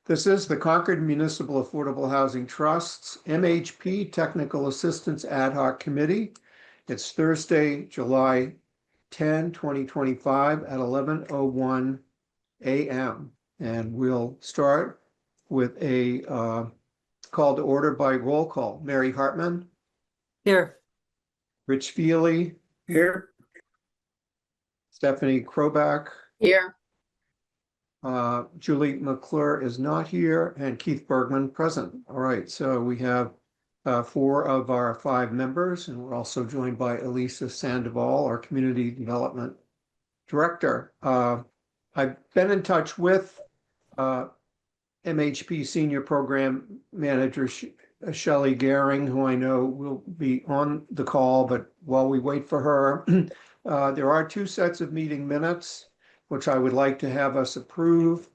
This is the Concord Municipal Affordable Housing Trust's MHP Technical Assistance Ad Hoc Committee. It's Thursday, July 10, 2025 at 11:01 a.m. And we'll start with a call to order by roll call. Mary Hartman. Here. Rich Feely. Here. Stephanie Kroback. Here. Julie McClure is not here, and Keith Bergman present. All right, so we have 4 of our 5 members, and we're also joined by Elisa Sandoval, our Community Development Director. I've been in touch with MHP Senior Program Manager Shelley Gehring, who I know will be on the call, but while we wait for her, there are 2 sets of meeting minutes which I would like to have us approve.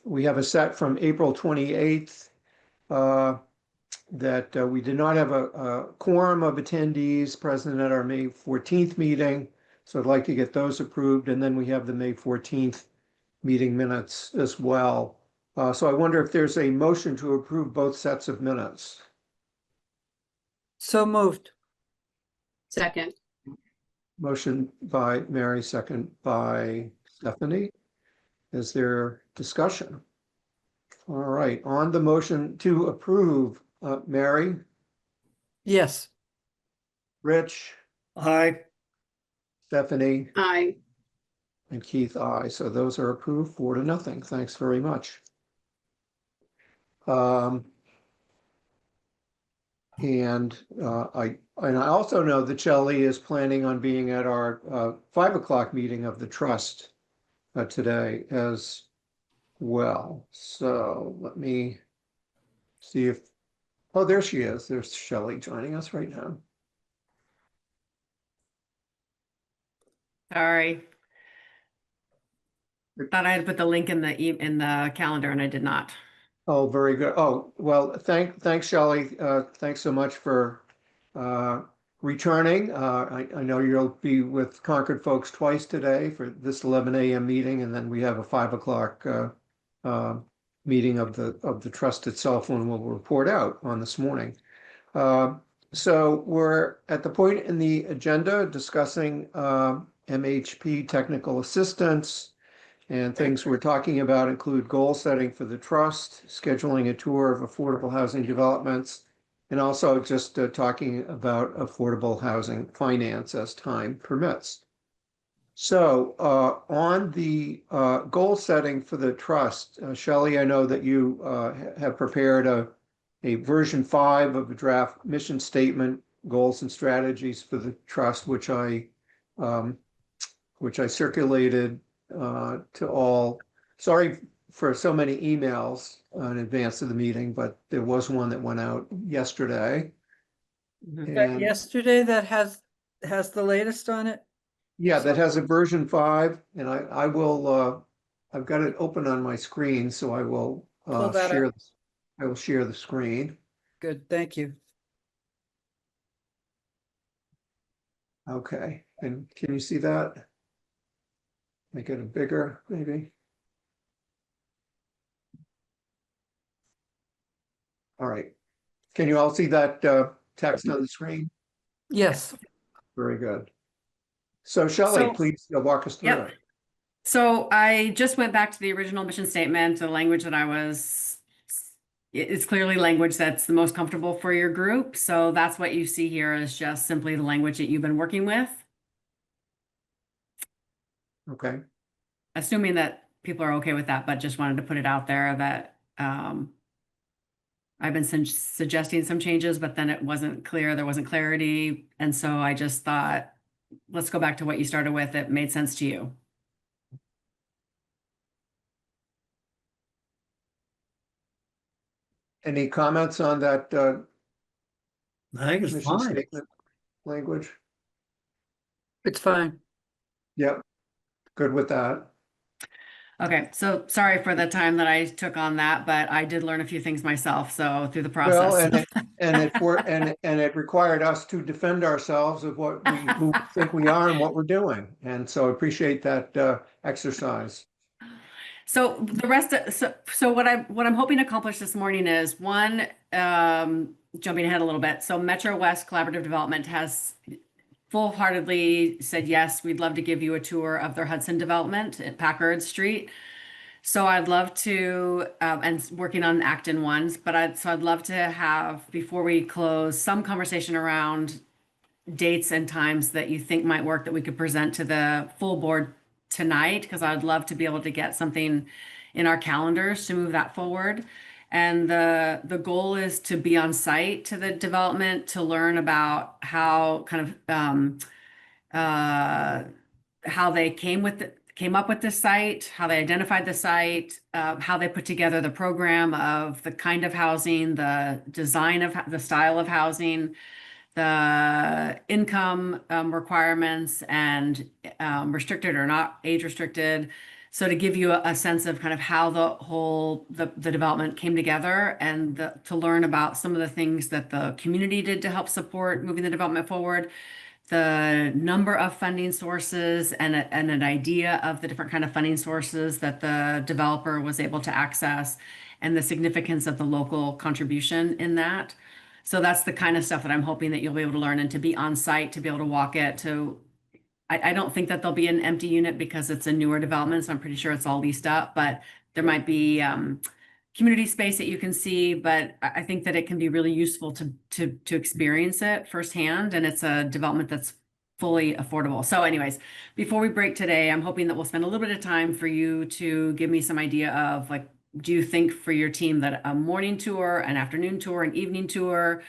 We have a set from April 28th that we did not have a quorum of attendees present at our May 14th meeting. So I'd like to get those approved. And then we have the May 14th meeting minutes as well. So I wonder if there's a motion to approve both sets of minutes. So moved. Second. Motion by Mary, second by Stephanie. Is there discussion? All right, on the motion to approve, Mary? Yes. Rich? Aye. Stephanie? Aye. And Keith, aye. So those are approved 4-0. Thanks very much. And I also know that Shelley is planning on being at our 5 o'clock meeting of the trust today as well. So let me see if, oh, there she is. There's Shelley joining us right now. Sorry. Thought I had put the link in the calendar and I did not. Oh, very good. Oh, well, thanks, Shelley. Thanks so much for returning. I know you'll be with Concord folks twice today for this 11 a.m. meeting, and then we have a 5 o'clock meeting of the trust itself when we'll report out on this morning. So we're at the point in the agenda discussing MHP technical assistance. And things we're talking about include goal setting for the trust, scheduling a tour of affordable housing developments, and also just talking about affordable housing finance as time permits. So on the goal setting for the trust, Shelley, I know that you have prepared a version 5 of a draft mission statement, goals and strategies for the trust, which I circulated to all. Sorry for so many emails in advance of the meeting, but there was one that went out yesterday. And Yesterday that has the latest on it? yeah, that has a version 5, and I will I've got it open on my screen, so I will share the screen. Good, thank you. Okay, and can you see that? Make it bigger, maybe. All right. Can you all see that text on the screen? Yes. Very good. So Shelley, So- please walk us through Yep. it. So I just went back to the original mission statement, the language that it's clearly language that's the most comfortable for your group. So that's what you see here is just simply the language that you've been working with. Okay. Assuming that people are okay with that, but just wanted to put it out there that I've been suggesting some changes, but then it wasn't clear, there wasn't clarity. And so I just thought, let's go back to what you started with. It made sense to you. Any comments on that I think it's mission fine. statement language? It's fine. Yep. Good with that. Okay, so sorry for the time that I took on that, but I did learn a few things myself. So through the Well, process. and it required us to defend ourselves of who we think we are and what we're doing. And so I appreciate that exercise. So the rest of, so what I'm hoping to accomplish this morning is one, jumping ahead a little bit. So Metro West Collaborative Development has full-heartedly said, yes, we'd love to give you a tour of their Hudson development at Packard Street. So I'd love to, and working on Acton ones, but I'd love to have, before we close, some conversation around dates and times that you think might work that we could present to the full board tonight, because I'd love to be able to get something in our calendars to move that forward. And the goal is to be on site to the development to learn about how kind of how they came up with this site, how they identified the site, how they put together the program of the kind of housing, the design of the style of housing, the income requirements, and restricted or not age restricted. So to give you a sense of kind of how the development came together, and to learn about some of the things that the community did to help support moving the development forward, the number of funding sources, and an idea of the different kind of funding sources that the developer was able to access, and the significance of the local contribution in that. So that's the kind of stuff that I'm hoping that you'll be able to learn, and to be on site, to be able to walk it. I don't think that there'll be an empty unit because it's a newer development, so I'm pretty sure it's all leased up, but there might be community space that you can see. But I think that it can be really useful to experience it firsthand, and it's a development that's fully affordable. So anyways, before we break today, I'm hoping that we'll spend a little bit of time for you to give me some idea of, like, do you think for your team that a morning tour, an afternoon tour, an evening tour,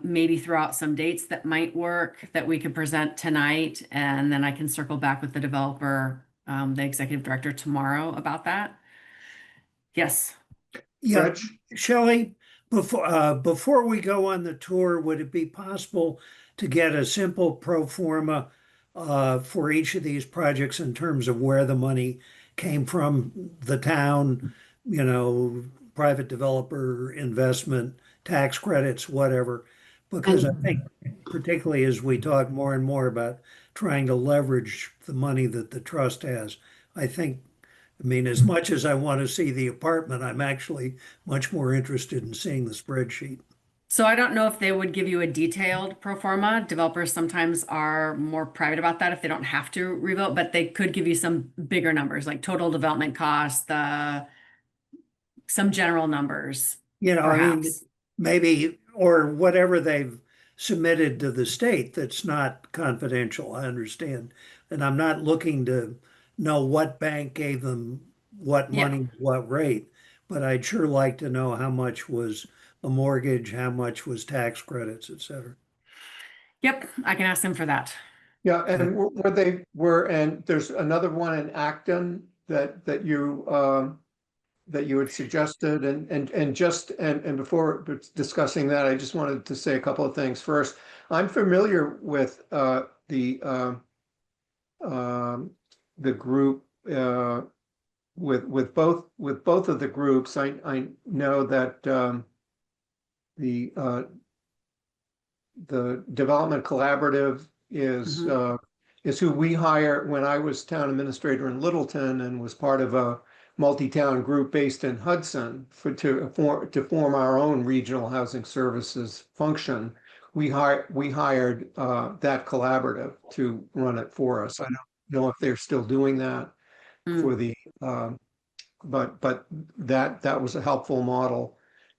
maybe throw out some dates that might work that we could present tonight, and then I can circle back with the developer, the executive director, tomorrow about that. Yes. Yeah, Rich? Shelley, before we go on the tour, would it be possible to get a simple pro forma for each of these projects in terms of where the money came from, the town, private developer investment, tax credits, whatever? Because I think, particularly as we talk more and more about trying to leverage the money that the trust has, I mean, as much as I want to see the apartment, I'm actually much more interested in seeing the spreadsheet. So I don't know if they would give you a detailed pro forma. Developers sometimes are more private about that if they don't have to revote, but they could give you some bigger numbers, like total development costs, some general numbers, I mean, perhaps. maybe, or whatever they've submitted to the state that's not confidential, I understand. And I'm not looking to know what bank gave them what Yeah. money, what rate, but I'd sure like to know how much was a mortgage, how much was tax credits, et cetera. Yep, I can ask them for that. Yeah, and and there's another one in Acton that you had suggested, and before discussing that, I just wanted to say a couple of things. First, I'm familiar with the group with both of the groups. I know that the Development Collaborative is who we hired when I was town administrator in Littleton and was part of a multi-town group based in Hudson to form our own regional housing services function. We hired that collaborative to run it for us. I don't know if they're still doing that for the but that was a helpful model.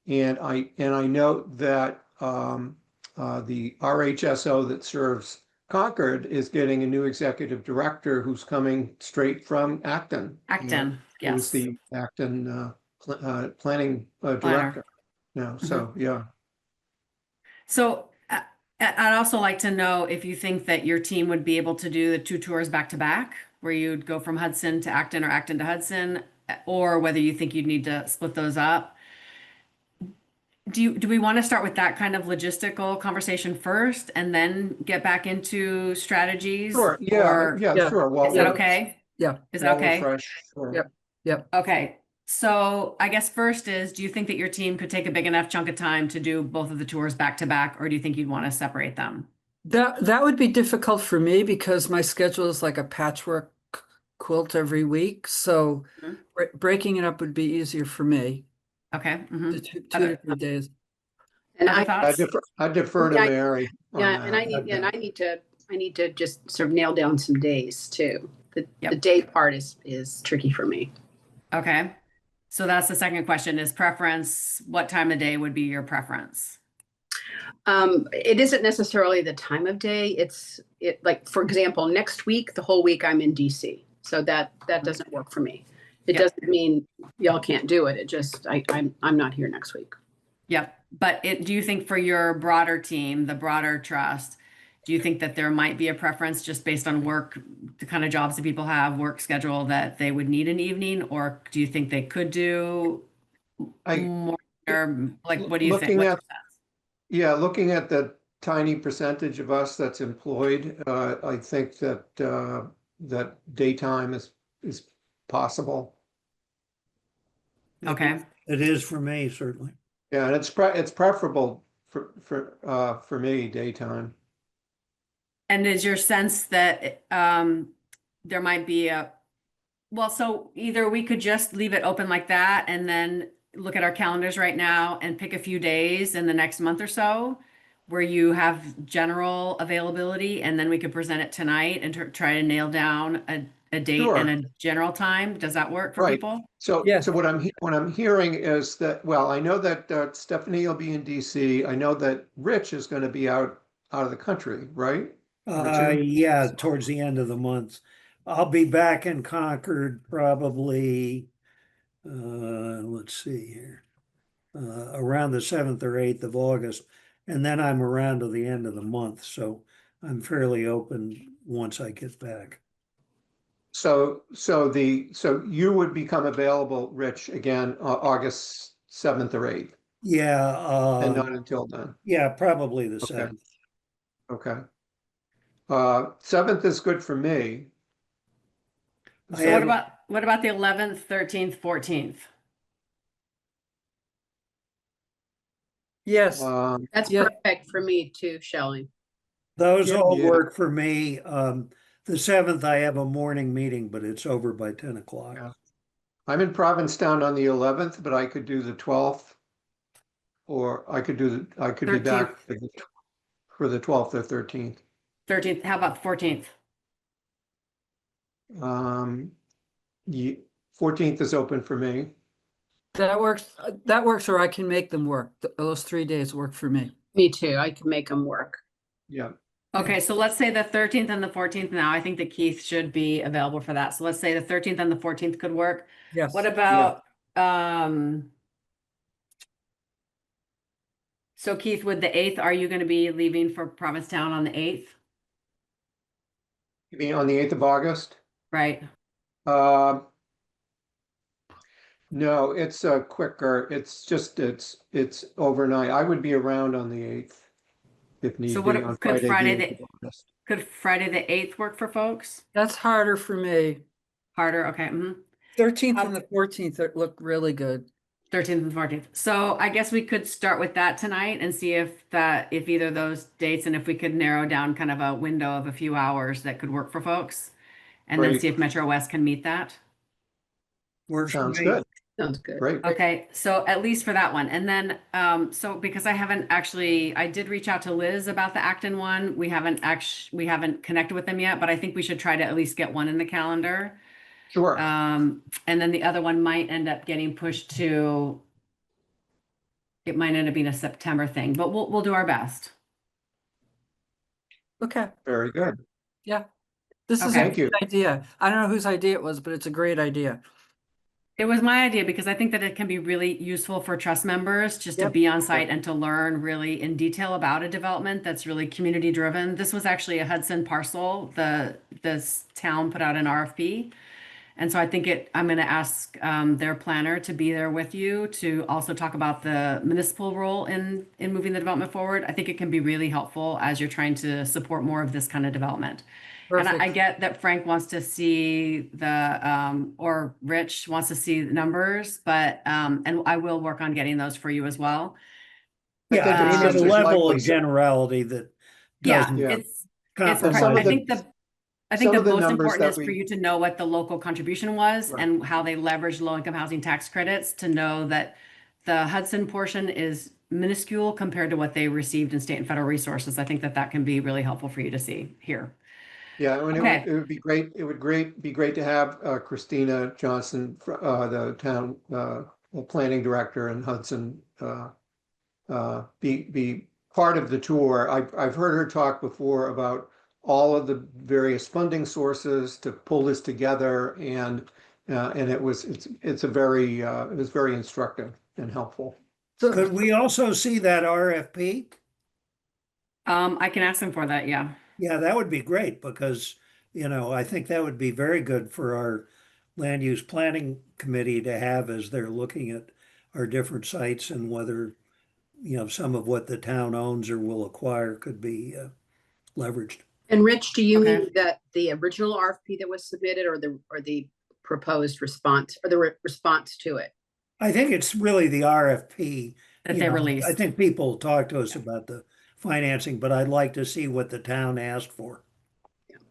And I know that the RHSO that serves Concord is getting a new executive director who's coming straight from Acton. Acton, Who's yes. the Acton planning director. Yeah, so yeah. So I'd also like to know if you think that your team would be able to do the 2 tours back to back, where you'd go from Hudson to Acton or Acton to Hudson, or whether you think you'd need to split those up. Do we want to start with that kind of logistical conversation first and then get back into strategies? Sure, Or Yeah. sure. is that okay? Yeah. Is that okay? Fresh, sure. Yep. Yep. Okay. So I guess first is, do you think that your team could take a big enough chunk of time to do both of the tours back to back, or do you think you'd want to separate them? That would be difficult for me because my schedule is like a patchwork quilt every week, so Mhm. breaking it up would be easier for me. Okay. mhm. The two Other- to 3 days. And Other I, thoughts? I defer to Yeah, Mary on yeah, and that. I need to just sort of nail down some days too. The Yep. day part is tricky for me. Okay. So that's the second question is preference. What time of day would be your preference? It isn't necessarily the time of day. It like, for example, next week, the whole week I'm in DC. So that doesn't work for me. It Yep. doesn't mean y'all can't do it. It just, I'm not here next week. Yep. But do you think for your broader team, the broader trust, do you think that there might be a preference just based on work, the kind of jobs that people have, work schedule that they would need an evening? Or do you think they could do more? Or like, what do you think? Looking What's at- your sense? Yeah, looking at the tiny percentage of us that's employed, I think that daytime is possible. Okay. It is for me, certainly. Yeah, and it's preferable for me, daytime. And is your sense that there might be well, so either we could just leave it open like that and then look at our calendars right now and pick a few days in the next month or so where you have general availability, and then we could present it tonight and try to nail down a date Sure. and a general time. Does that work for Right. people? So, Yes. so what I'm hearing is that, well, I know that Stephanie will be in DC. I know that Rich is going to be out of the country, right? Richard? Yeah, towards the end of the month. I'll be back in Concord probably, let's see here, around the 7th or 8th of August. And then I'm around to the end of the month, so I'm fairly open once I get back. So you would become available, Rich, again, August 7th or 8th, Yeah, and not until then. yeah, probably the Okay. 7th. Okay. 7th is good for me. I So have- what about the 11th, 13th, 14th? Yes, That's Yeah. perfect for me too, Shelley. Those all Yeah. work for me. The 7th, I have a morning meeting, but it's over by 10 o'clock. Yeah. I'm in Provincetown on the 11th, but I could do the 12th. Or I could be back for the 12th or 13th. 13th, how about the 14th? 14th is open for me. that works. That works, or I can make them work. Those 3 days work for me. Me too. I can make them work. Yeah. Okay, so let's say the 13th and the 14th now. I think that Keith should be available for that. So let's say the 13th and the 14th could work. Yes. What about, so Keith, with the 8th, are you going to be leaving for Provincetown on the 8th? You mean on the 8th of August? Right? No, it's quicker. It's overnight. I would be around on the 8th if need So be what on could Friday. Friday the 8th of August. Could Friday the 8th work for folks? That's harder for me. Harder, okay. 13th and the 14th look really good. 13th and 14th. So I guess we could start with that tonight and see if either of those dates, and if we could narrow down kind of a window of a few hours that could work for folks. And then Great. see if Metro West can meet that. Works for Sounds me. good. Sounds good. Great. Okay, so at least for that one. And then, so because I did reach out to Liz about the Acton one. We haven't connected with them yet, but I think we should try to at least get one in the calendar. Sure. And then the other one might end up getting pushed to, it might end up being a September thing, but we'll do our best. Okay. Very good. Yeah. This is Okay. a Thank you. good idea. I don't know whose idea it was, but it's a great idea. It was my idea because I think that it can be really useful for trust members just to Yep. be on site and to learn really in detail about a development that's really community driven. This was actually a Hudson parcel. This town put out an RFP. And so I think I'm going to ask their planner to be there with you to also talk about the municipal role in moving the development forward. I think it can be really helpful as you're trying to support more of this kind of development. And I Perfect. get that Frank wants to see or Rich wants to see the numbers, but, and I will work on getting those for you as well. Yeah, I mean, there's a There's level likely of some- generality that Yeah, doesn't Yeah. it's compromise. some of I think I think some the of the most numbers important that is for we, you to know what the local contribution was Right. and how they leveraged low-income housing tax credits, to know that the Hudson portion is minuscule compared to what they received in state and federal resources. I think that that can be really helpful for you to see here. yeah, and Okay. it would be great, be great to have Christina Johnson, the town planning director in Hudson, be part of the tour. I've heard her talk before about all of the various funding sources to pull this together, and it's a very it was very instructive and helpful. So, Could we also see that RFP? I can ask them for that, yeah. Yeah, that would be great because, I think that would be very good for our land use planning committee to have as they're looking at our different sites and whether, some of what the town owns or will acquire could be leveraged. And Rich, do you Okay. mean that the original RFP that was submitted, or the proposed response, or the response to it? I think it's really the RFP. That they I released. think people talk to us about the financing, but I'd like to see what the town asked for.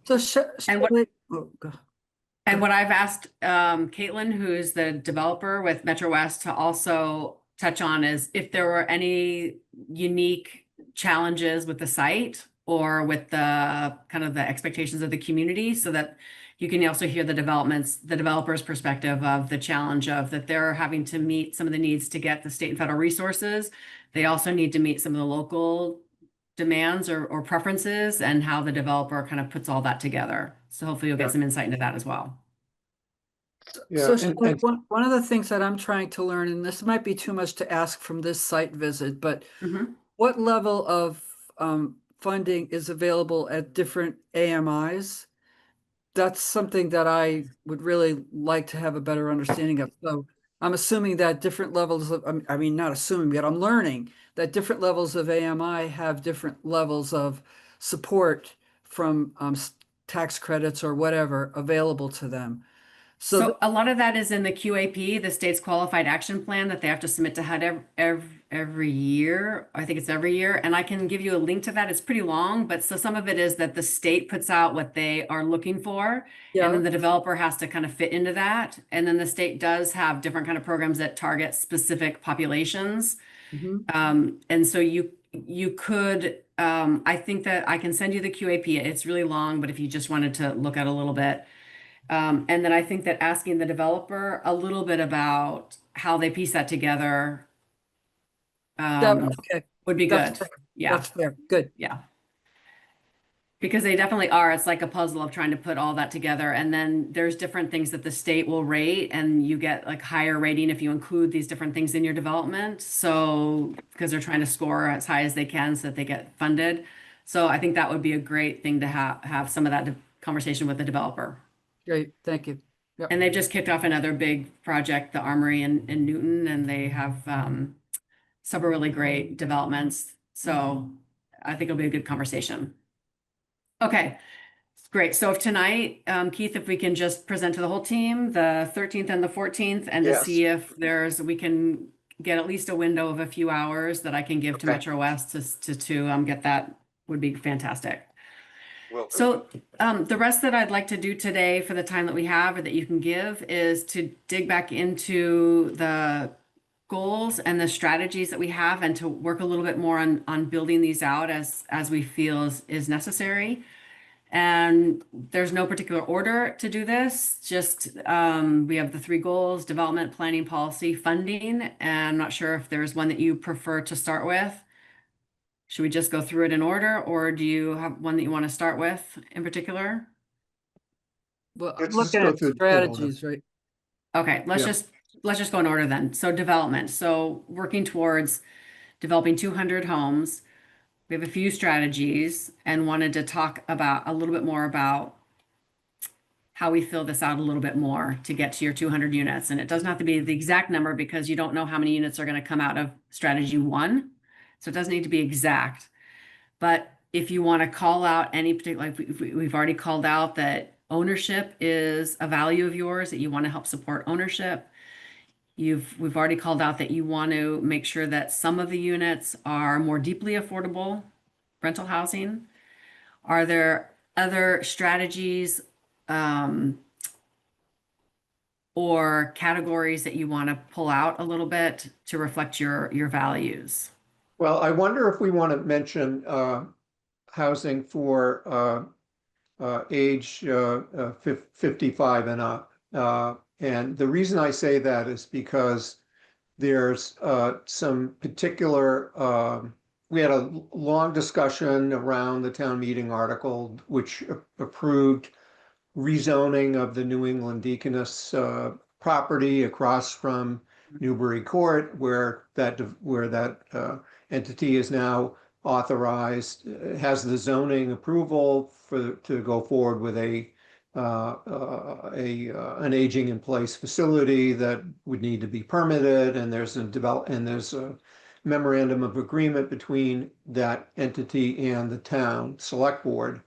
so And what- oh, go. And what I've asked Caitlin, who's the developer with Metro West, to also touch on is if there were any unique challenges with the site or with the kind of the expectations of the community, so that you can also hear the developer's perspective of the challenge of that they're having to meet some of the needs to get the state and federal resources. They also need to meet some of the local demands or preferences, and how the developer kind of puts all that together. So hopefully you'll Yeah. get some insight into that as well. Yeah, So and one of the things that I'm trying to learn, and this might be too much to ask from this site visit, but Mhm. what level of funding is available at different AMIs? That's something that I would really like to have a better understanding of. So I'm assuming that different levels of, I mean, not assuming, but I'm learning that different levels of AMI have different levels of support from tax credits or whatever available to them. So a lot of that is in the QAP, the state's qualified action plan that they have to submit to HUD every year. I think it's every year. And I can give you a link to that. It's pretty long, but so some of it is that the state puts out what they are looking for. And then the developer has to kind of fit into that. And then the state does have different kind of programs that target specific populations. Mhm. And so you could, I think that I can send you the QAP. It's really long, but if you just wanted to look at a little bit. And then I think that asking the developer a little bit about how they piece that together Okay, would be that's good. fair. Yeah, That's fair. Good. yeah. Because they definitely are. It's like a puzzle of trying to put all that together. And then there's different things that the state will rate, and you get like higher rating if you include these different things in your development. So, because they're trying to score as high as they can so that they get funded. So I think that would be a great thing to have some of that conversation with the developer. Great. Thank you. Yep. And they've just kicked off another big project, the Armory in Newton, and they have several really great developments. So I think it'll be a good conversation. Okay, great. So if tonight, Keith, if we can just present to the whole team, the 13th and the 14th, and to Yes. see if we can get at least a window of a few hours that I can give to Okay. Metro West to get that, would be fantastic. Well, So the rest that I'd like to do today for the time that we have or that you can give is to dig back into the goals and the strategies that we have, and to work a little bit more on building these out as we feel is necessary. And there's no particular order to do this, just we have the three goals: development, planning, policy, funding. And I'm not sure if there's one that you prefer to start with. Should we just go through it in order, or do you have one that you want to start with in particular? Well, I'm Let's just looking go at through the order. strategies, right? Okay, let's Yeah. just go in order then. So development. So working towards developing 200 homes. We have a few strategies and wanted to talk about a little bit more about how we fill this out a little bit more to get to your 200 units. And it doesn't have to be the exact number because you don't know how many units are going to come out of strategy one. So it doesn't need to be exact. But if you want to call out any particular, like we've already called out that ownership is a value of yours, that you want to help support ownership. We've already called out that you want to make sure that some of the units are more deeply affordable rental housing. Are there other strategies or categories that you want to pull out a little bit to reflect your values? Well, I wonder if we want to mention housing for age 55 and up. And the reason I say that is because there's some particular, we had a long discussion around the town meeting article, which approved rezoning of the New England Deaconess property across from Newbury Court, where that entity is now authorized, has the zoning approval to go forward with an aging in place facility that would need to be permitted, and there's a memorandum of agreement between that entity and the town select board,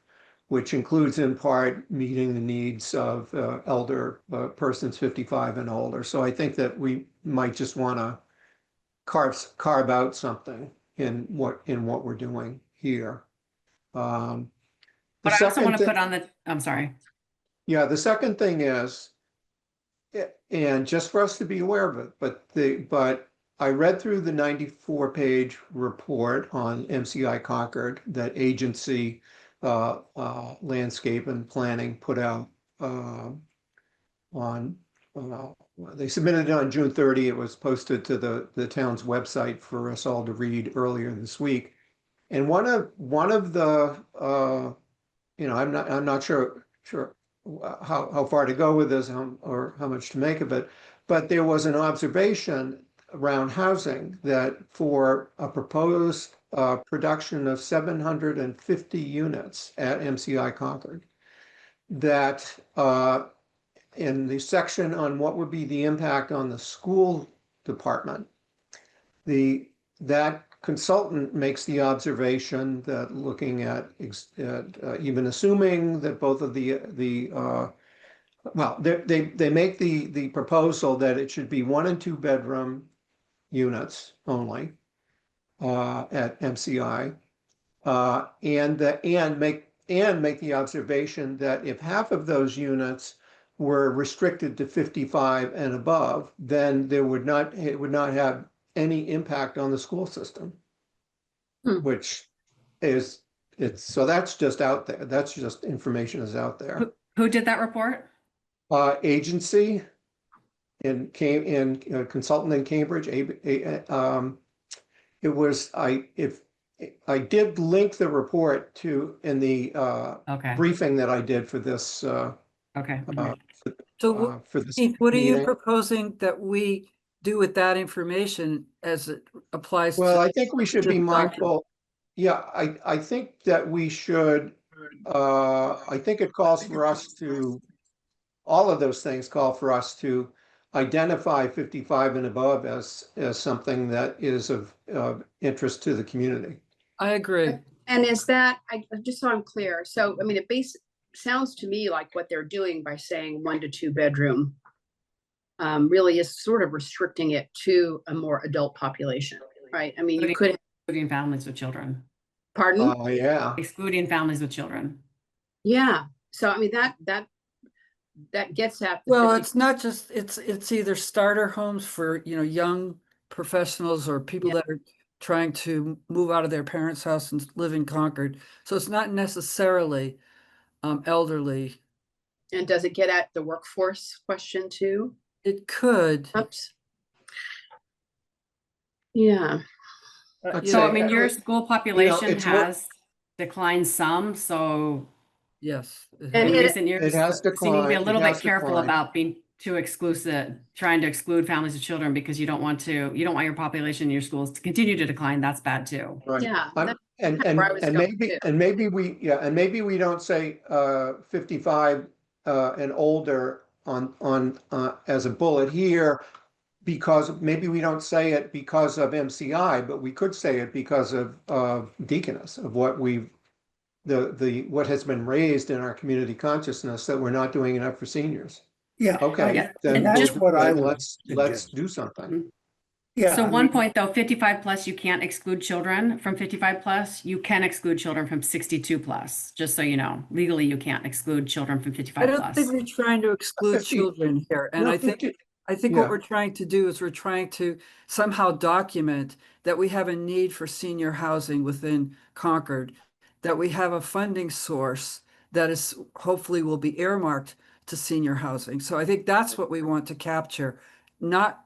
which includes in part meeting the needs of elder persons 55 and older. So I think that we might just want to carve out something in what we're doing here. But I also want to put on the, I'm sorry. Yeah, the second thing is, and just for us to be aware of it, but I read through the 94-page report on MCI Concord that agency landscape and planning put out they submitted it on June 30. It was posted to the town's website for us all to read earlier this week. And one of the I'm not sure how far to go with this or how much to make of it, but there was an observation around housing that for a proposed production of 750 units at MCI Concord, that in the section on what would be the impact on the school department, that consultant makes the observation that looking at even assuming that both of they make the proposal that it should be 1 and 2 bedroom units only at MCI, and make the observation that if half of those units were restricted to 55 and above, then it would not have any impact on the school system, which is so that's just out there. That's just information is out there. Who did that report? Agency in consultant in Cambridge. It was I did link the report to in the briefing that I did for this. So for this Keith, what are you meeting. proposing that we do with that information as it applies to? Well, I think we should be mindful. Yeah, I think that we should, I think it calls for us to, all of those things call for us to identify 55 and above as something that is of interest to the community. I agree. And is that, just so I'm clear, so, I mean, it sounds to me like what they're doing by saying 1 to 2 bedroom really is sort of restricting it to a more adult population, right? I mean, you could. Excluding families with children. Pardon? Oh, yeah. Excluding families with children. Yeah. So, I mean, that gets at. Well, it's not just, it's either starter homes for, young professionals or people that are trying to move out of their parents' house and live in Concord. So it's not necessarily elderly. And does it get at the workforce question too? It could. Oops. Yeah. So, I mean, your school population has declined some, so. Yes. And in recent years, it has so you need to be a declined. little It bit has careful declined. about being too exclusive, trying to exclude families with children because you don't want your population in your schools to continue to decline. That's bad too. Right. Yeah. And where I was going too. maybe we don't say 55 and older on as a bullet here, because maybe we don't say it because of MCI, but we could say it because of Deaconess, of what what has been raised in our community consciousness, that we're not doing enough for seniors. Yeah. Okay, Yeah. then And that's just what I would let's suggest. do something. Yeah, So I one mean, point though, 55 plus, you can't exclude children from 55 plus. You can exclude children from 62 plus, just so you know. Legally, you can't exclude children from I 55 don't think plus. we're trying to exclude 50 children here, and no, I think 50 what yeah. we're trying to do is we're trying to somehow document that we have a need for senior housing within Concord, that we have a funding source that is hopefully will be earmarked to senior housing. So I think that's what we want to capture, not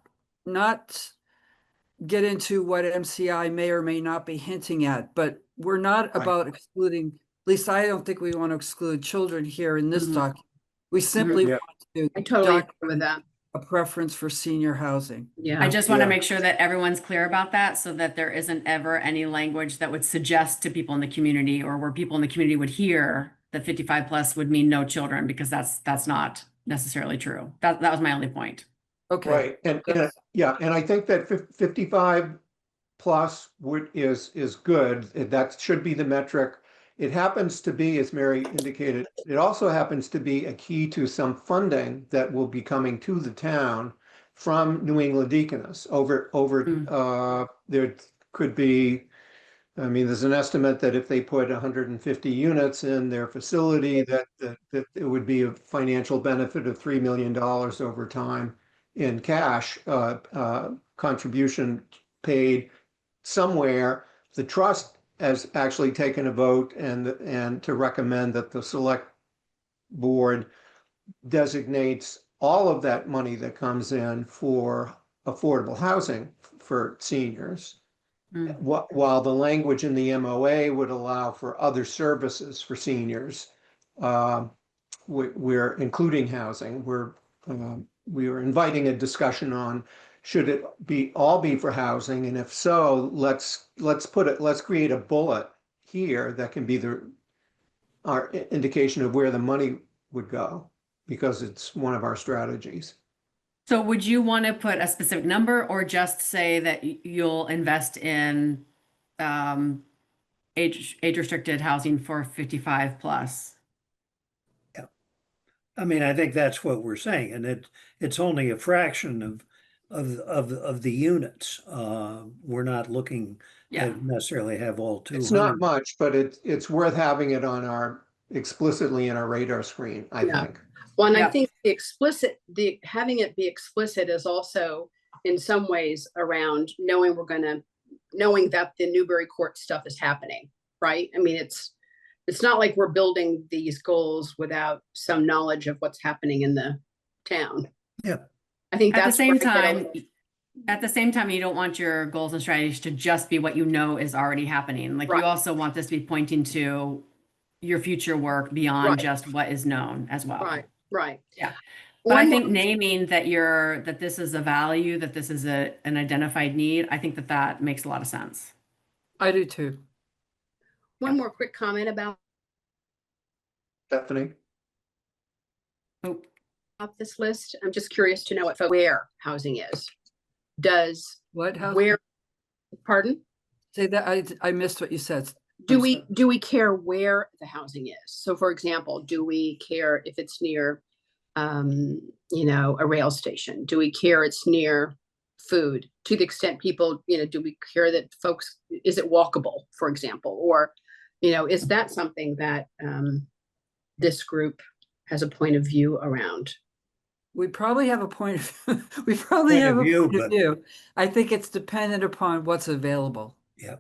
get into what MCI may or may not be hinting at, but we're not Right. about excluding, at least I don't think we want to exclude children here in this Mhm. document. We simply Yeah. want to I totally agree with document that. a preference for senior housing. I Yeah. just want to Yeah. make sure that everyone's clear about that so that there isn't ever any language that would suggest to people in the community or where people in the community would hear that 55 plus would mean no children, because that's not necessarily true. That was my only point. Okay, Right, and that's- yeah, and I think that 55 plus is good. That should be the metric. It happens to be, as Mary indicated, it also happens to be a key to some funding that will be coming to the town from New England Deaconess there could be, I mean, there's an estimate that if they put 150 units in their facility, that it would be a financial benefit of $3 million over time in cash contribution paid somewhere. The trust has actually taken a vote and to recommend that the select board designates all of that money that comes in for affordable housing for seniors. Mm. While the language in the MOA would allow for other services for seniors, we're including housing. We are inviting a discussion on should it be all be for housing, and if so, let's create a bullet here that can be our indication of where the money would go, because it's one of our strategies. So would you want to put a specific number or just say that you'll invest in age restricted housing for 55 plus? I mean, I think that's what we're saying, and it's only a fraction of the units. We're not looking Yeah. to necessarily have all It's not 200. much, but it's worth having it on explicitly in our radar screen, I Yeah. think. Well, and I Yeah. think having it be explicit is also in some ways around knowing that the Newbury Court stuff is happening, right? I mean, it's not like we're building these goals without some knowledge of what's happening in the town. Yeah. I think At the that's same where I get time, you don't want your goals and strategies to just be what you know is already happening. Like Right. you also want this to be pointing to your future work beyond Right. just what is known as well. right. Yeah. But I One think more- naming that this is a value, that this is an identified need, I think that makes a lot of sense. I do too. One more quick comment about Stephanie? Oh, this list. I'm just curious to know where housing is. Does What, how, where, pardon? say that, I missed what you said. Do I'm we sorry. do we care where the housing is? So for example, do we care if it's near a rail station? Do we care it's near food? To the extent people, do we care that folks, is it walkable, for example? Or, is that something that this group has a point of view around? We probably have a point of, we probably Point have of a view, point of but- view. I think it's dependent upon what's available. Yeah.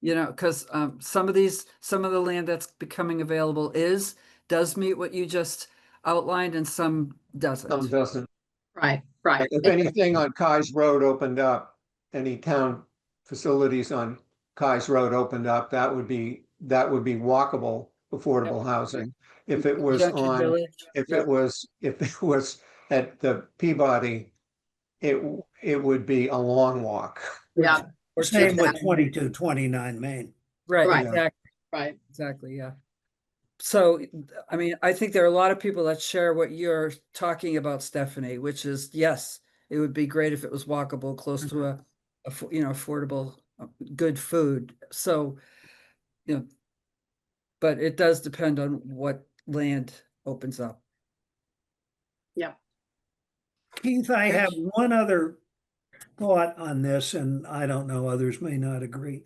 Because some of the land that's becoming available does meet what you just outlined, and some Some doesn't. doesn't. Right. If anything on Kai's Road opened up, any town facilities on Kai's Road opened up, that would be walkable, affordable housing. If it was Junction Village, if yeah. it was at the Peabody, it would be a long walk. Yeah. Or Same just- with 2229 Main. Right, Right. exactly, Right. exactly, yeah. So, I mean, I think there are a lot of people that share what you're talking about, Stephanie, which is, yes, it would be great if it was walkable, close to affordable, good food. So, but it does depend on what land opens up. Yeah. Keith, I have one other thought on this, and I don't know, others may not agree.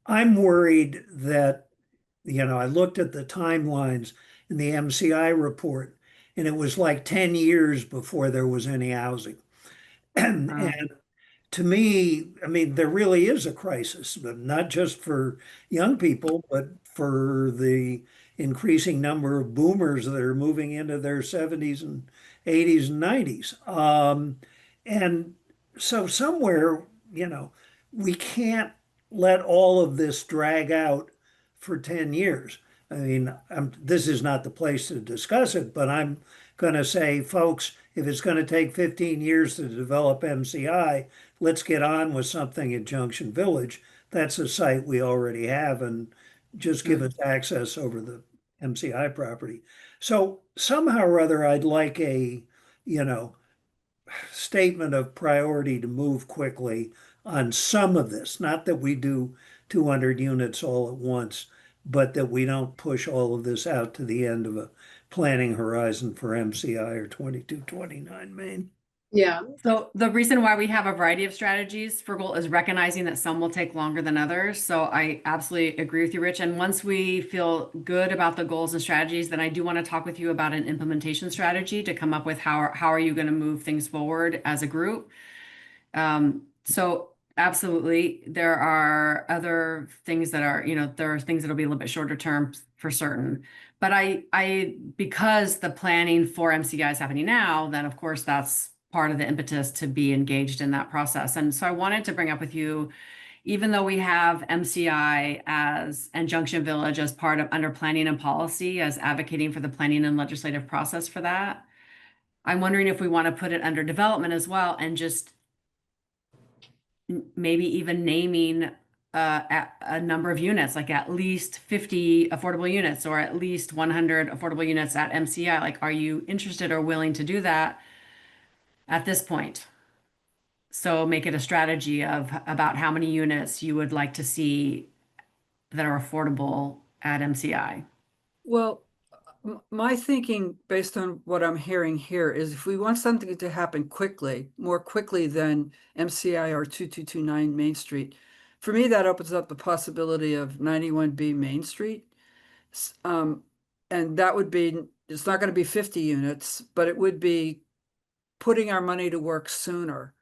I'm worried that, I looked at the timelines in the MCI report, and it was like 10 years before there was any housing. And to me, I mean, there really is a crisis, but not just for young people, but for the increasing number of boomers that are moving into their 70s and 80s and 90s. And so somewhere, we can't let all of this drag out for 10 years. I mean, this is not the place to discuss it, but I'm going to say, folks, if it's going to take 15 years to develop MCI, let's get on with something at Junction Village. That's a site we already have, and just give us access over the MCI property. So somehow or other, I'd like a, statement of priority to move quickly on some of this. Not that we do 200 units all at once, but that we don't push all of this out to the end of a planning horizon for MCI or 2229 Main. Yeah, So the reason why we have a variety of strategies for goal is recognizing that some will take longer than others. So I absolutely agree with you, Rich. And once we feel good about the goals and strategies, then I do want to talk with you about an implementation strategy to come up with how are you going to move things forward as a group. So absolutely, there are other things that are, there are things that'll be a little bit shorter term for certain. But because the planning for MCI is happening now, then of course that's part of the impetus to be engaged in that process. And so I wanted to bring up with you, even though we have MCI and Junction Village as part of under planning and policy as advocating for the planning and legislative process for that, I'm wondering if we want to put it under development as well and just maybe even naming a number of units, like at least 50 affordable units or at least 100 affordable units at MCI. Like, are you interested or willing to do that at this point? So make it a strategy of about how many units you would like to see that are affordable at MCI. Well, my thinking based on what I'm hearing here is if we want something to happen quickly, more quickly than MCI or 2229 Main Street, for me, that opens up the possibility of 91B Main Street. And that would be, it's not going to be 50 units, but it would be putting our money to work sooner.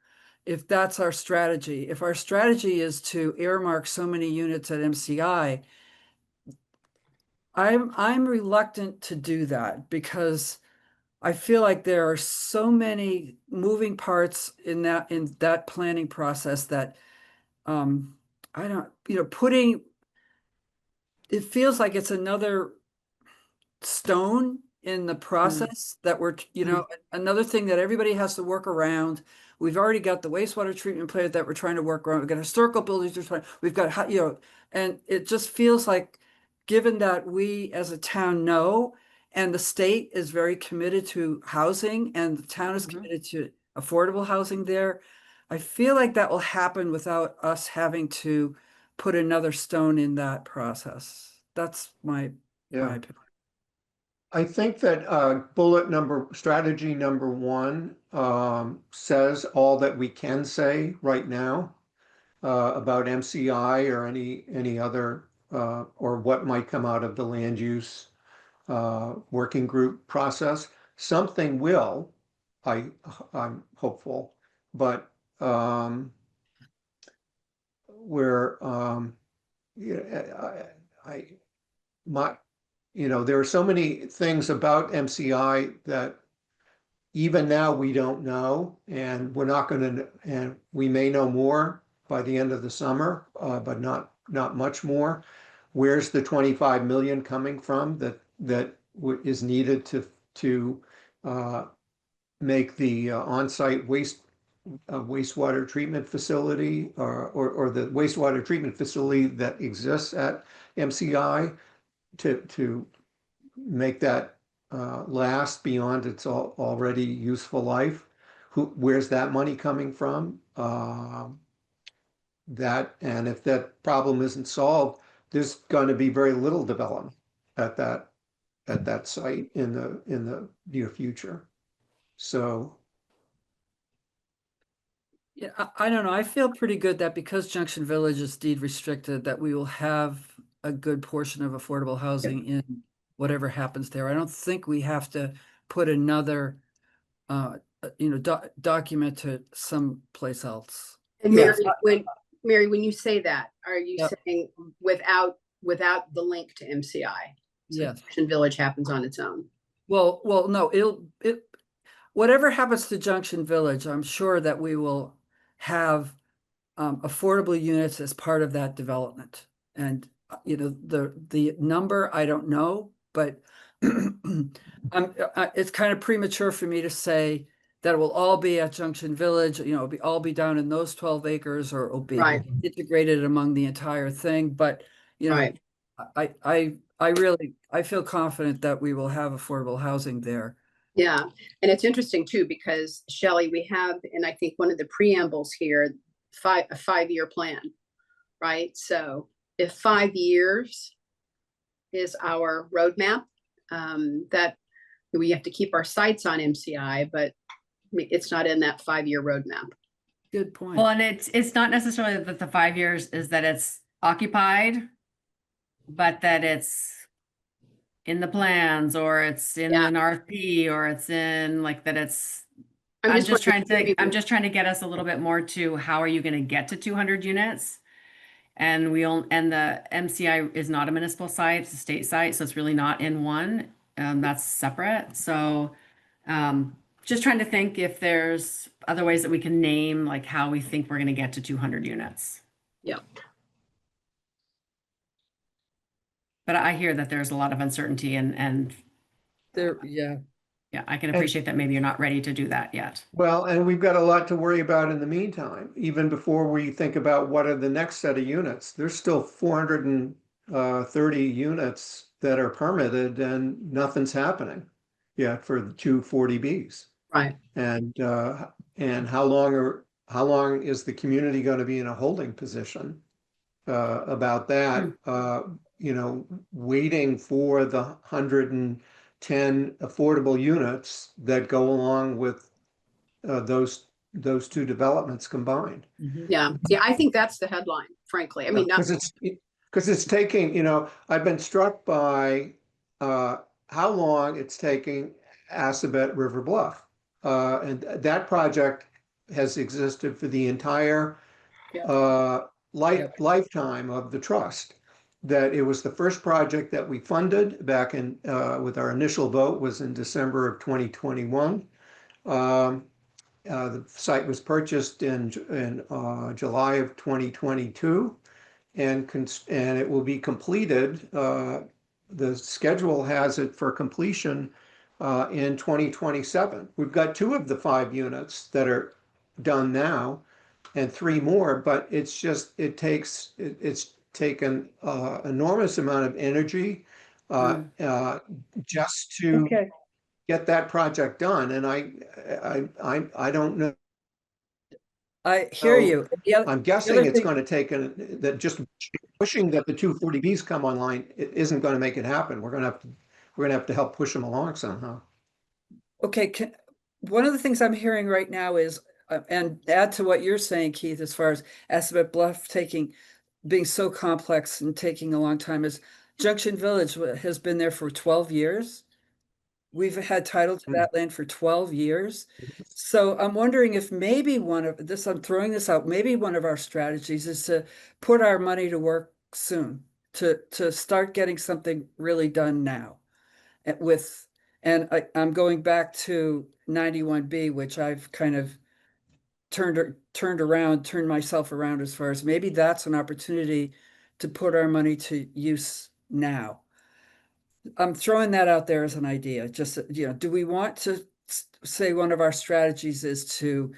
If that's our strategy, if our strategy is to earmark so many units at MCI, I'm reluctant to do that because I feel like there are so many moving parts in that planning process that I don't, putting it feels like it's another stone in the process that we're, another thing that everybody has to work around. We've already got the wastewater treatment plant that we're trying to work around. We've got historical buildings, we've got, and it just feels like, given that we as a town know, and the state is very committed to housing and the town is committed to affordable housing there, I feel like that will happen without us having to put another stone in that process. That's my opinion. I think that strategy number one says all that we can say right now about MCI or any other or what might come out of the land use working group process. Something will, I'm hopeful, but there are so many things about MCI that even now we don't know, and we're not going to, and we may know more by the end of the summer, but not much more. Where's the 25 million coming from that is needed to make the on-site wastewater treatment facility or the wastewater treatment facility that exists at MCI to make that last beyond its already useful life? Where's that money coming from? And if that problem isn't solved, there's going to be very little development at that site in the near future. So Yeah, I don't know. I feel pretty good that because Junction Village is deed restricted, that we will have a good portion of affordable housing in whatever happens there. I don't think we have to put another, document to someplace else. And Yes. Mary, when you say that, are you Yep. saying without the link to MCI? So Yes. Junction Village happens on its own. Well, no, whatever happens to Junction Village, I'm sure that we will have affordable units as part of that development. And, the number, I don't know, but it's kind of premature for me to say that it will all be at Junction Village, all be down in those 12 acres, or it'll be Right. integrated among the entire thing. But, Right. I feel confident that we will have affordable housing there. Yeah, and it's interesting too, because Shelley, we have, and I think one of the preambles here, a 5-year plan, right? So if 5 years is our roadmap, that we have to keep our sights on MCI, but it's not in that 5-year roadmap. Good point. Well, and it's not necessarily that the 5 years is that it's occupied, but that it's in the plans, or it's in Yeah. an RFP, or it's in like that it's. I'm I'm just just trying wondering- to, I'm just trying to get us a little bit more to how are you going to get to 200 units? And and the MCI is not a municipal site, it's a state site, so it's really not in one. That's separate. So just trying to think if there's other ways that we can name like how we think we're going to get to 200 units. Yeah. But I hear that there's a lot of uncertainty and Yeah. yeah, I can appreciate that maybe you're not ready to do that yet. Well, and we've got a lot to worry about in the meantime, even before we think about what are the next set of units. There's still 430 units that are permitted and nothing's happening yet for the 240Bs. Right. And how long is the community going to be in a holding position about that? Waiting for the 110 affordable units that go along with those two developments combined. Yeah. I think that's the headline, frankly. I mean, not, Because it's taking, I've been struck by how long it's taking Assabet River Bluff. And that project has existed for the entire lifetime of the trust. That it was the first project that we funded back in with our initial vote was in December of 2021. The site was purchased in July of 2022, and it will be completed. The schedule has it for completion in 2027. We've got 2 of the 5 units that are done now, and 3 more. But it's taken enormous amount of energy just to get that project done. And I don't know. I hear you. I'm guessing it's going to take that just pushing that the 240Bs come online, it isn't going to make it happen. We're going to have to help push them along somehow. Okay, one of the things I'm hearing right now is, and add to what you're saying, Keith, as far as Assabet Bluff being so complex and taking a long time, is Junction Village has been there for 12 years. We've had title to that land for 12 years. So I'm wondering if maybe I'm throwing this out, maybe one of our strategies is to put our money to work soon, to start getting something really done now. And I'm going back to 91B, which I've kind of turned myself around as far as maybe that's an opportunity to put our money to use now. I'm throwing that out there as an idea. Just, do we want to say one of our strategies is to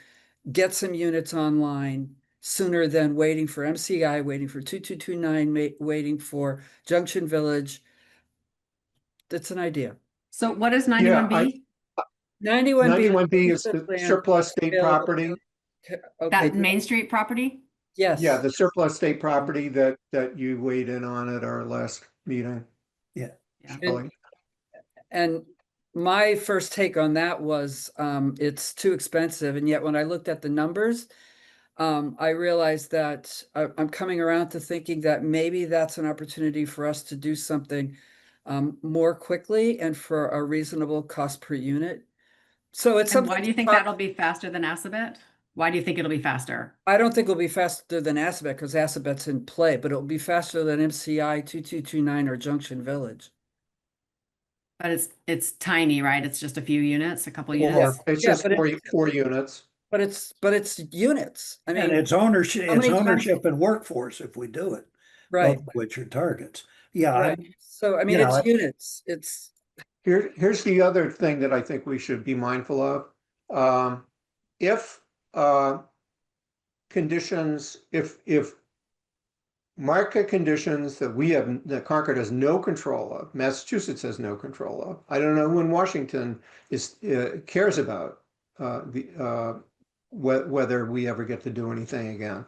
get some units online sooner than waiting for MCI, waiting for 2229, waiting for Junction Village? That's an idea. So what is 91B? 91B is the surplus state property. Okay. That Main Street property? Yes. Yeah, the surplus state property that you weighed in on at our last meeting. Yeah. And my first take on that was it's too expensive. And yet when I looked at the numbers, I realize that I'm coming around to thinking that maybe that's an opportunity for us to do something more quickly and for a reasonable cost per unit. So it's And something why do you to think talk- that'll be faster than Assabet? Why do you think it'll be faster? I don't think it'll be faster than Assabet because Assabet's in play, but it'll be faster than MCI 2229 or Junction Village. But it's tiny, right? It's just a few units, a couple Or- units. It's Yeah, just but four units. But it's units. I And mean, it's ownership, how it's many times- ownership and workforce if we do it, right, both of which are targets. Yeah, right. So I mean, you know, it's units. It's Here's the other thing that I think we should be mindful of. If conditions, if market conditions that Concord has no control of, Massachusetts has no control of. I don't know when Washington cares about whether we ever get to do anything again.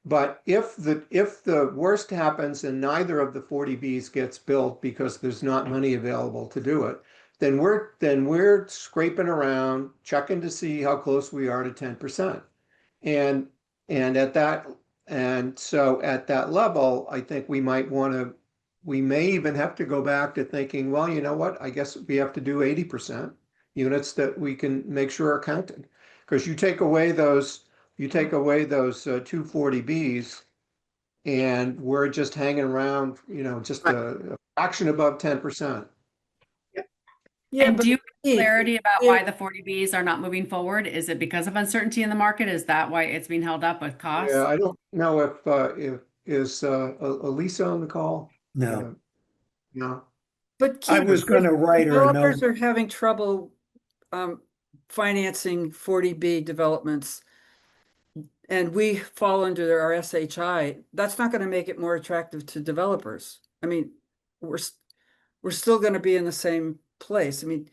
But if the worst happens and neither of the 40Bs gets built because there's not money available to do it, then we're scraping around, checking to see how close we are to 10%. And so at that level, I think we may even have to go back to thinking, well, you know what? I guess we have to do 80% units that we can make sure are counted. Because you take away those 240Bs and we're just hanging around, just a fraction above 10%. yeah. And But do you have Keith, clarity about yeah, why the 40Bs are not moving forward? Is it because of uncertainty in the market? Is that why it's being held up with costs? Yeah, I don't know if is Elisa on the call? no. No. But I Keith, was going to write her a developers note. are having trouble financing 40B developments, and we fall under our SHI. That's not going to make it more attractive to developers. I mean, we're still going to be in the same place. I mean,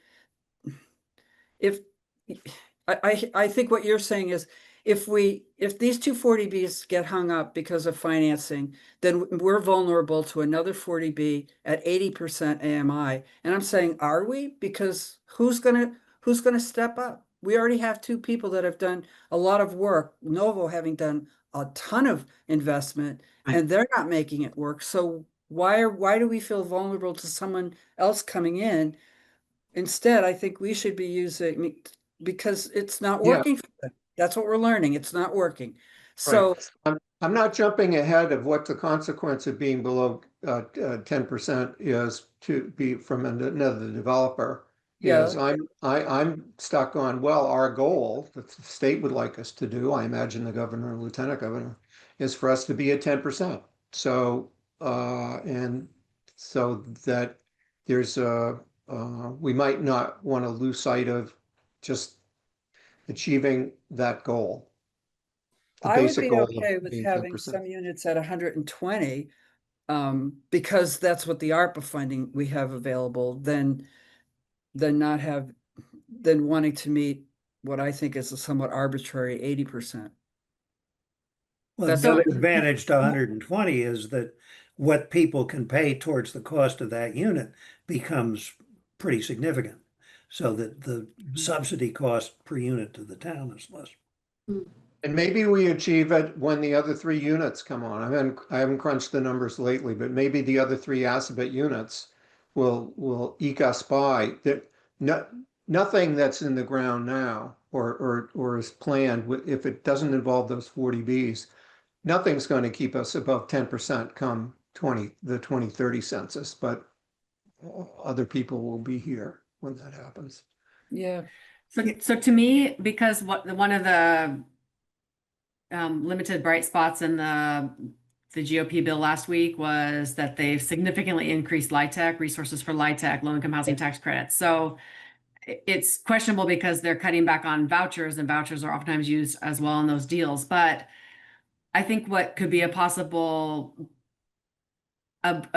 if I think what you're saying is if these two 40Bs get hung up because of financing, then we're vulnerable to another 40B at 80% AMI. And I'm saying, are we? Because who's gonna step up? We already have two people that have done a lot of work, Novo having done a ton of investment, and they're not making it work. So why do we feel vulnerable to someone else coming in? Instead, I think we should be using, because it's not Yeah. working for them. That's what we're learning. It's not working. Right. So, I'm not jumping ahead of what the consequence of being below 10% is to be from another developer. yeah, Is I'm stuck on, well, our goal that the state would like us to do, I imagine the governor and lieutenant governor, is for us to be at 10%. So and so that there's we might not want to lose sight of just achieving that goal. The I would basic be goal of okay with being having 10%. some units at 120, because that's what the ARPA funding we have available, than not have, than wanting to meet what I think is a somewhat arbitrary 80%. Well, That's the other not- advantage to 120 is that what people can pay towards the cost of that unit becomes pretty significant. So that the subsidy cost per unit to the town is less. And maybe we achieve it when the other three units come on. I haven't crunched the numbers lately, but maybe the other three Assabet units will eke us by. That nothing that's in the ground now or is planned, if it doesn't involve those 40Bs, nothing's going to keep us above 10% come the 2030 census, but other people will be here when that happens. Yeah, So to me, because one of the limited bright spots in the GOP bill last week was that they've significantly increased LIHTC, resources for LIHTC, low-income housing tax credits. So it's questionable because they're cutting back on vouchers, and vouchers are oftentimes used as well in those deals. But I think what could be a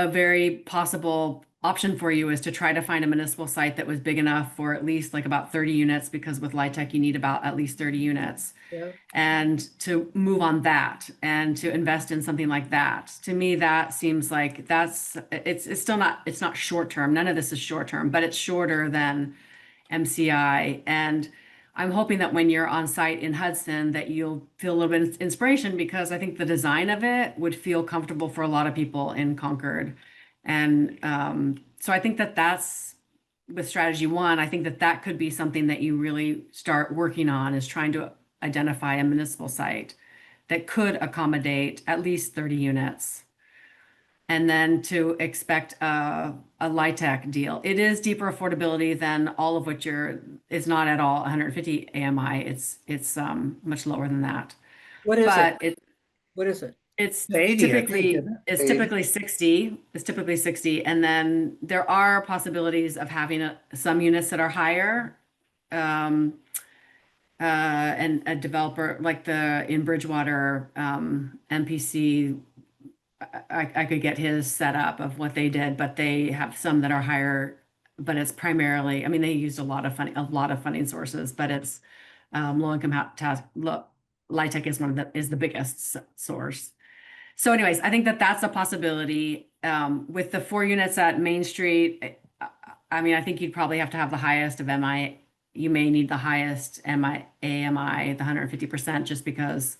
very possible option for you is to try to find a municipal site that was big enough for at least like about 30 units, because with LIHTC you need about at least 30 units. yeah. And to move on that and to invest in something like that. To me, that seems like it's still not, it's not short term. None of this is short term, but it's shorter than MCI. And I'm hoping that when you're on site in Hudson, that you'll feel a little bit of inspiration, because I think the design of it would feel comfortable for a lot of people in Concord. And so I think that that's with strategy one, I think that that could be something that you really start working on, is trying to identify a municipal site that could accommodate at least 30 units. And then to expect a LIHTC deal. It is deeper affordability than all of which it's not at all 150 AMI. It's much lower than that. What is it? But What is it? it's 80, I think, isn't it? it's 80. typically 60. It's typically 60. And then there are possibilities of having some units that are higher. And a developer like in Bridgewater, MPC, I could get his setup of what they did, but they have some that are higher, but it's primarily, I mean, they used a lot of funding sources, but it's low income LIHTC is the biggest source. So anyways, I think that that's a possibility. With the 4 units at Main Street, I mean, I think you'd probably have to have the highest of MI. You may need the highest AMI, the 150%, just because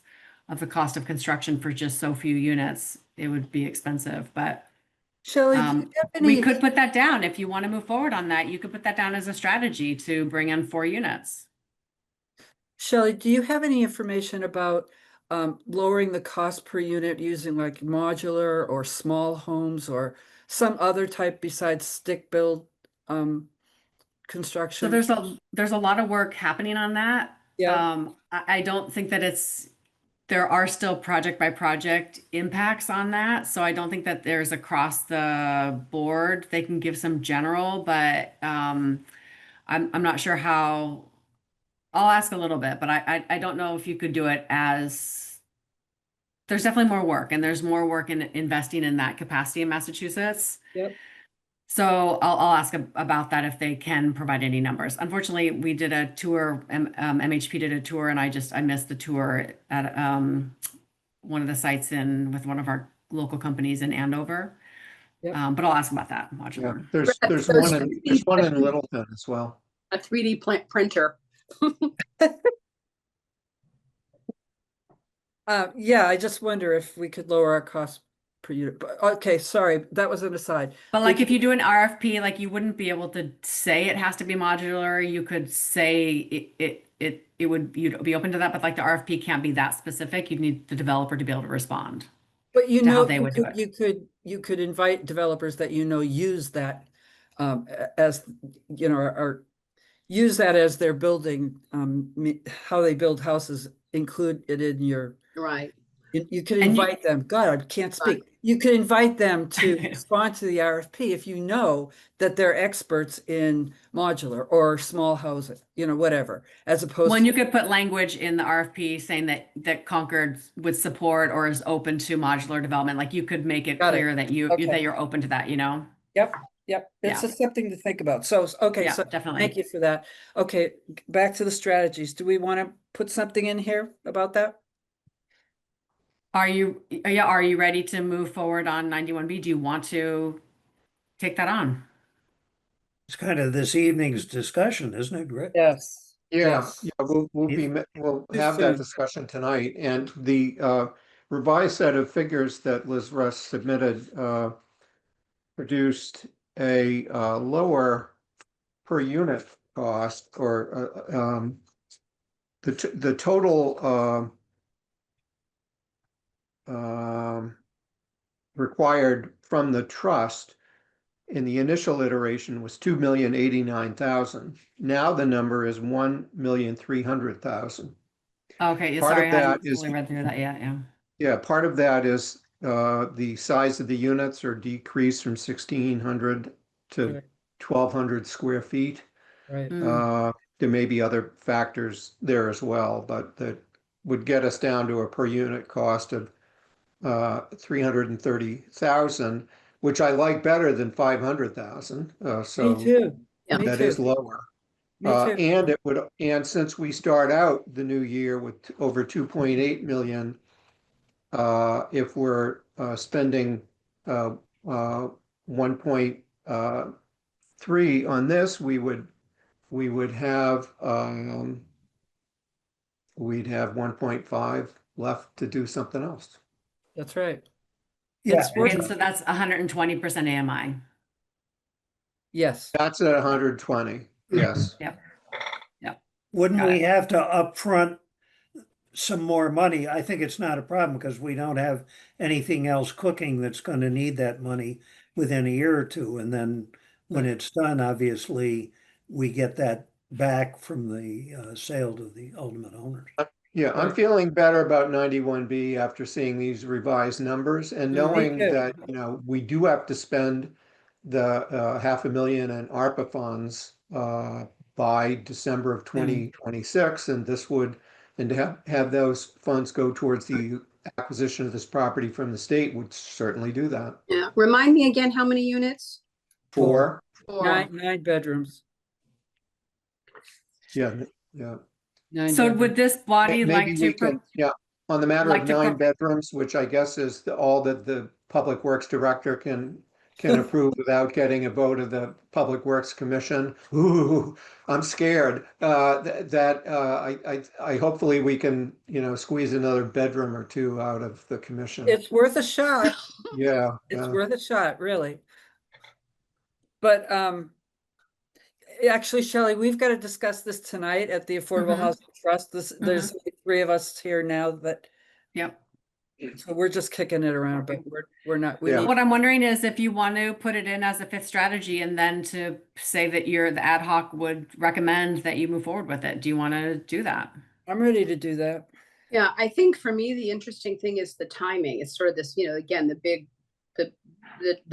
of the cost of construction for just so few units. It would be expensive, but Shelley, do you have we any, could put that down. If you want to move forward on that, you could put that down as a strategy to bring in 4 units. Shelley, do you have any information about lowering the cost per unit using like modular or small homes or some other type besides stick build So construction? there's a lot of work happening on that. Yeah. I don't think that there are still project by project impacts on that. So I don't think that there's across the board. They can give some general, but I'm not sure how. I'll ask a little bit, but I don't know if you could do it as. There's definitely more work, and there's more work in investing in that capacity in Massachusetts. Yep. So I'll ask about that if they can provide any numbers. Unfortunately, we did a tour, MHP did a tour, and I missed the tour at one of the sites with one of our local companies in Andover. Yep. But I'll ask about that Yeah, modular. there's So one in Littleton as well. A 3D printer. Yeah, I just wonder if we could lower our cost per unit. But, okay, sorry, that was an aside. But like if you do an RFP, like you wouldn't be able to say it has to be modular. You could say you'd be open to that, but like the RFP can't be that specific. You'd need the developer to be able to respond. But you to how know, they would do it. you could invite developers that use that as or use that as their building how they build houses, include it in your. Right. You could And invite them. God, I can't speak. You could invite them to respond to the RFP if you know that they're experts in modular or small housing, whatever, as opposed When to. you could put language in the RFP saying that Concord would support or is open to modular development, like you could make it Got it. clear that Okay. that you're open to that, Yep. It's Yeah. just something to think about. So, okay, Yeah, so definitely. thank you for that. Okay, back to the strategies. Do we want to put something in here about that? Are you ready to move forward on 91B? Do you want to take that on? It's kind of this evening's discussion, isn't it, Greg? Yes. Yeah, Yes. we'll If- we'll Too have that soon. discussion tonight, and the revised set of figures that Liz Russ submitted produced a lower per unit cost, or the total required from the trust in the initial iteration was 2,089,000. Now the number is 1,300,000. Okay, Part sorry, of I that haven't is- fully read through that yet. Yeah. Yeah, part of that is the size of the units are decreased from 1,600 to Right. 1,200 square feet. Right. There may be other factors there as well, but that would get us down to a per unit cost of 330,000, which I like better than 500,000. So Me too. Yeah. Me that too. is lower. Me too. And since we start out the new year with over 2.8 million, if we're spending 1.3 on this, we would have we'd have 1.5 left to do something else. That's right. Yeah, It's worth And so that's 120% AMI. Yes. That's at 120, yes. Yep. wouldn't Got we it. have to upfront some more money? I think it's not a problem because we don't have anything else cooking that's going to need that money within a year or two. And then when Right. it's done, obviously, we get that back from the sale to the ultimate owners. Yeah, I'm Right. feeling better about 91B after seeing these revised numbers and Me knowing too. that, we do have to spend the $500,000 in ARPA funds by December of 2026, and to have those funds go towards the acquisition of this property from the state would certainly do that. Yeah, remind me again, how many units? For, Four. Nine bedrooms. yeah, yeah. Nine So bedrooms. would this body Maybe like we to, can, yeah, on the matter like of to 9 bedrooms, which I guess is all that the Public Works Director can approve without getting a vote of the Public Works Commission. Ooh, I'm scared. I hopefully we can, squeeze another bedroom or two out of the commission. It's worth a shot. Yeah, It's yeah. worth a shot, really. But actually, Shelley, we've got to discuss this tonight at the Affordable Mhm. Housing Trust. There's three of us here now that, yep. so we're just kicking it around, but we're not, we Yeah. need, What I'm wondering is if you want to put it in as a fifth strategy and then to say that the ad hoc would recommend that you move forward with it. Do you want to do that? I'm ready to do that. Yeah, I think for me, the interesting thing is the timing. It's sort of this, again, the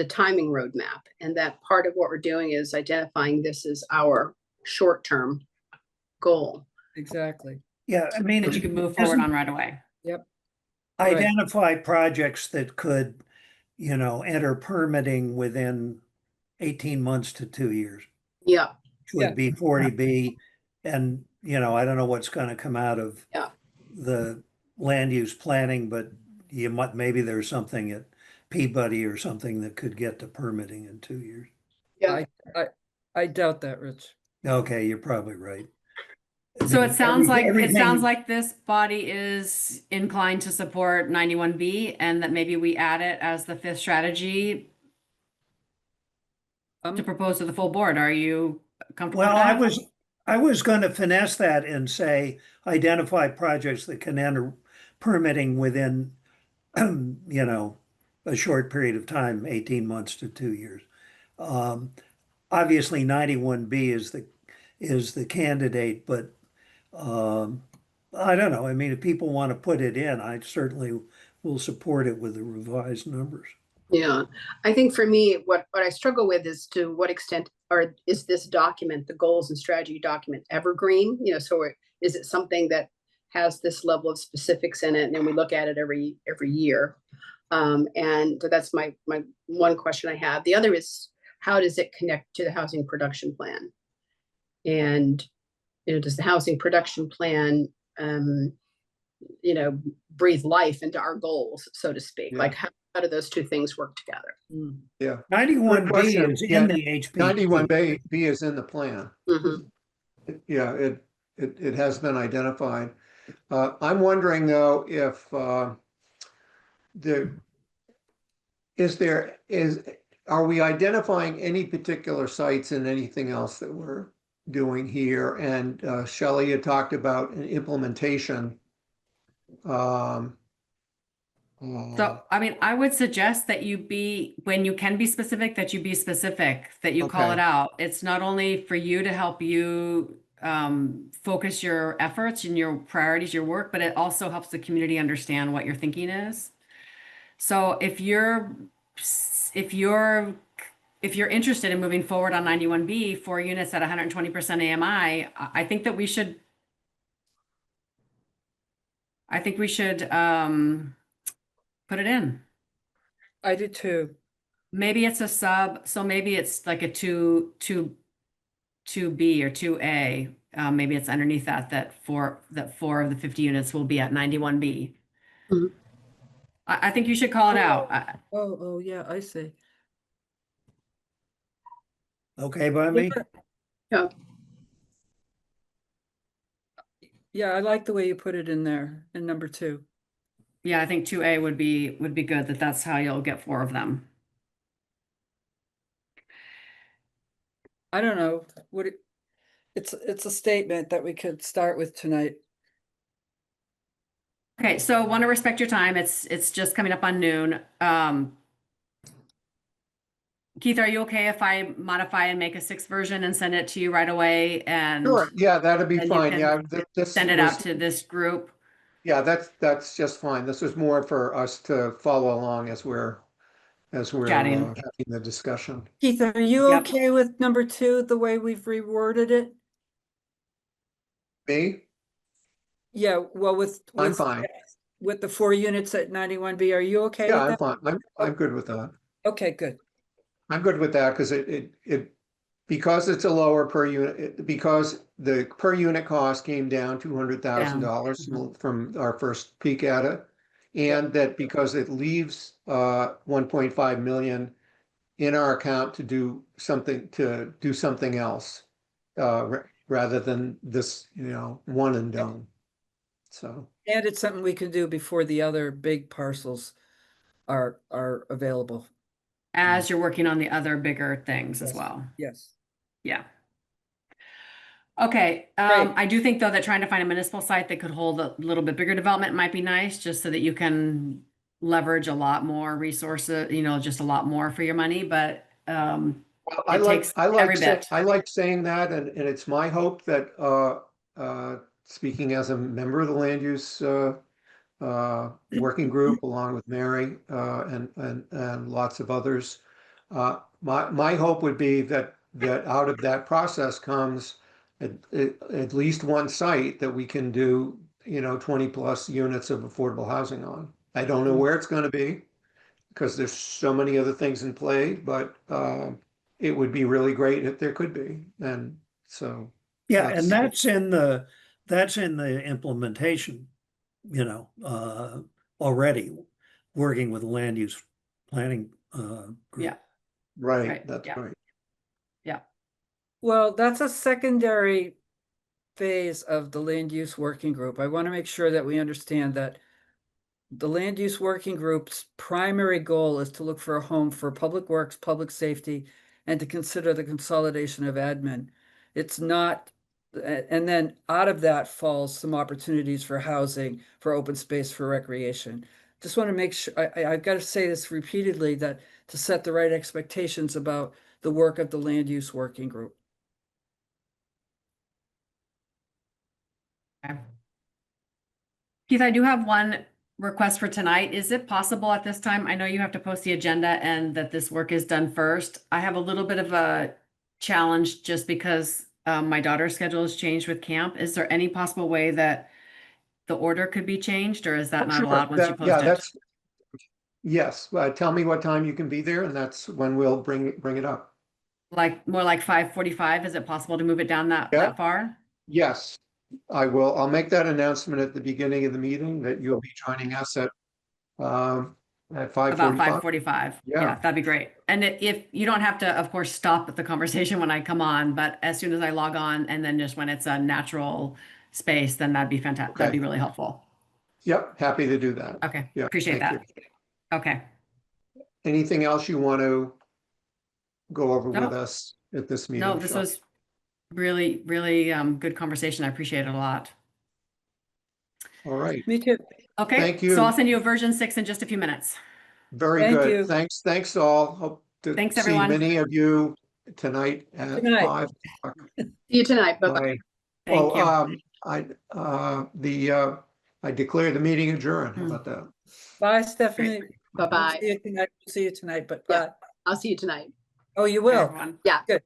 timing roadmap. And that part of what we're doing is identifying this as our short-term goal. Exactly. Yeah, I mean, That you can move forward isn't- on right away. Yep. Right. identify projects that could, enter permitting within 18 months to 2 years, Yeah, which would be 40B. And, I don't know what's going to come out of Yeah. the land use planning, but maybe there's something at Peabody or something that could get to permitting in 2 years. yeah. I doubt that, Rich. Okay, you're probably right. I So mean, it sounds like everything- this body is inclined to support 91B and that maybe we add it as the fifth strategy to propose to the full board. Are you comfortable with Well, that? I was going to finesse that and say, identify projects that can enter permitting within, a short period of time, 18 months to 2 years. Obviously 91B is the candidate, but I don't know. I mean, if people want to put it in, I certainly will support it with the revised numbers. Yeah, I think for me, what I struggle with is to what extent is this document, the goals and strategy document, evergreen? Is it something that has this level of specifics in it, and then we look at it every year? And that's my one question I have. The other is, how does it connect to the housing production plan? And does the housing production plan breathe life into our goals, so to speak? Yeah. Like how do those two things work together? Yeah. 91B question. is Yeah, in the HP. 91B is in the plan. Mhm. Yeah, it has been identified. I'm wondering though, if are we identifying any particular sites and anything else that we're doing here? And Shelley had talked about an implementation. So, I mean, I would suggest that when you can be specific, that you be specific, that you call Okay. it out. It's not only for you to help you focus your efforts and your priorities, your work, but it also helps the community understand what your thinking is. So if you're interested in moving forward on 91B, 4 units at 120% AMI, I think that we should put it in. I do too. Maybe it's a sub, so maybe it's like a 2B or 2A. Maybe it's underneath that four of the 50 units will be at 91B. Mhm. I think you should call it out. Oh, yeah, I see. Okay by me? Yeah. Yeah, I like the way you put it in there in number 2. Yeah, I think 2A would be good, that's how you'll get 4 of them. I don't know, it's a statement that we could start with tonight. Okay, so want to respect your time. It's just coming up on noon. Keith, are you okay if I modify and make a 6th version and send it to you right away? And Sure, yeah, that'd be then you fine. can Yeah, this send it was, out to this group. yeah, that's just fine. This was more for us to follow along as we're Chatting. having the discussion. Keith, are you Yep. okay with number 2, the way we've reworded it? Me? Yeah, well, I'm fine. with the 4 units at 91B, are you okay Yeah, with I'm that? fine. I'm good with that. Okay, good. I'm good with that because it because it's a lower per unit, because the per unit cost came down $200,000 from our first peek at it. And that because it leaves 1.5 million in our account to do something else rather than this, one and done. So, And it's something we can do before the other big parcels are available. As you're working on the other bigger things as Yes. well. Yes. Yeah. Okay, Great. I do think though that trying to find a municipal site that could hold a little bit bigger development might be nice, just so that you can leverage a lot more resources, just a lot more for your money, but well, it takes every bit. I like saying that, and it's my hope that speaking as a member of the land use working group, along with Mary and lots of others, my hope would be that out of that process comes at least one site that we can do 20 plus units of affordable housing on. I don't know where it's going to be, because there's so many other things in play, but it would be really great if there could be. And so, Yeah, and that's in the implementation, already working with land use planning group. Yeah. right, Right, that's yeah. right. Yeah. Well, that's a secondary phase of the land use working group. I want to make sure that we understand that the land use working group's primary goal is to look for a home for public works, public safety, and to consider the consolidation of admin. It's not, and then out of that falls some opportunities for housing, for open space, for recreation. Just want to make sure, I've got to say this repeatedly, that to set the right expectations about the work of the land use working group. Okay. Keith, I do have one request for tonight. Is it possible at this time? I know you have to post the agenda and that this work is done first. I have a little bit of a challenge just because my daughter's schedule has changed with camp. Is there any possible way that the order could be changed, or is that not Sure, allowed once you yeah, post it? yes. Tell me what time you can be there, and that's when we'll bring it up. Like more like 5:45? Is it possible to move it down Yeah. that far? Yes, I will. I'll make that announcement at the beginning of the meeting that you'll be joining us at 5:45. About 5:45. Yeah. Yeah, that'd be great. And if you don't have to, of course, stop the conversation when I come on, but as soon as I log on and then just when it's a natural space, then that'd be fantastic. Okay. That'd be really helpful. Yep, happy to do that. Okay, Yeah, appreciate thank that. Okay. Anything else you want to go over with Nope. us at this meeting? No, this Sean? was really, really good conversation. I appreciate it a lot. All right, Me too. Okay, Thank you. so I'll send you a version 6 in just a few minutes. very Thank good. you. Thanks all. Hope to Thanks, see everyone. many of you tonight at Good night. 5 o'clock. See you tonight. Bye-bye. Bye. Thank you. I declare the meeting adjourned. How about that? Bye, Stephanie. Bye-bye. See you tonight, but Yeah. I'll see you tonight. oh, you Bye, will. everyone. Yeah. Good.